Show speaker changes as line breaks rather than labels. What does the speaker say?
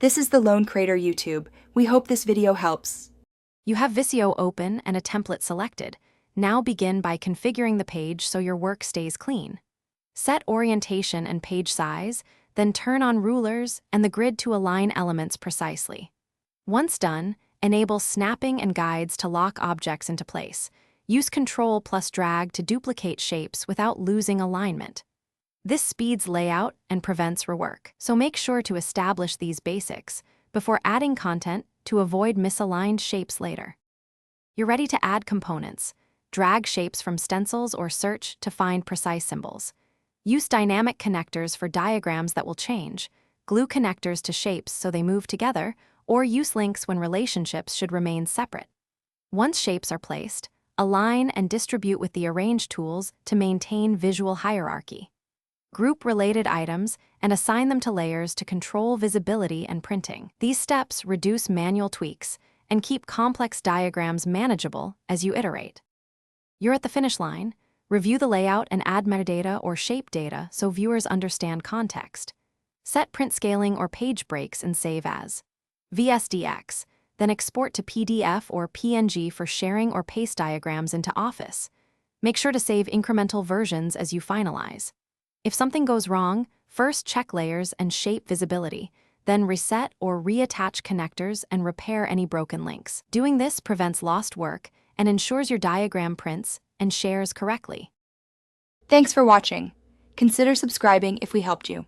This is the Lone Crater YouTube. We hope this video helps.
You have Visio open and a template selected. Now begin by configuring the page so your work stays clean. Set orientation and page size, then turn on rulers and the grid to align elements precisely. Once done, enable snapping and guides to lock objects into place. Use Ctrl plus drag to duplicate shapes without losing alignment. This speeds layout and prevents rework, so make sure to establish these basics before adding content to avoid misaligned shapes later. You're ready to add components. Drag shapes from stencils or search to find precise symbols. Use dynamic connectors for diagrams that will change. Glue connectors to shapes so they move together, or use links when relationships should remain separate. Once shapes are placed, align and distribute with the Arrange tools to maintain visual hierarchy. Group related items and assign them to layers to control visibility and printing. These steps reduce manual tweaks and keep complex diagrams manageable as you iterate. You're at the finish line. Review the layout and add metadata or shape data so viewers understand context. Set print scaling or page breaks and save as VSDX, then export to PDF or PNG for sharing or paste diagrams into Office. Make sure to save incremental versions as you finalize. If something goes wrong, first check layers and shape visibility, then reset or reattach connectors and repair any broken links. Doing this prevents lost work and ensures your diagram prints and shares correctly.
Thanks for watching. Consider subscribing if we helped you.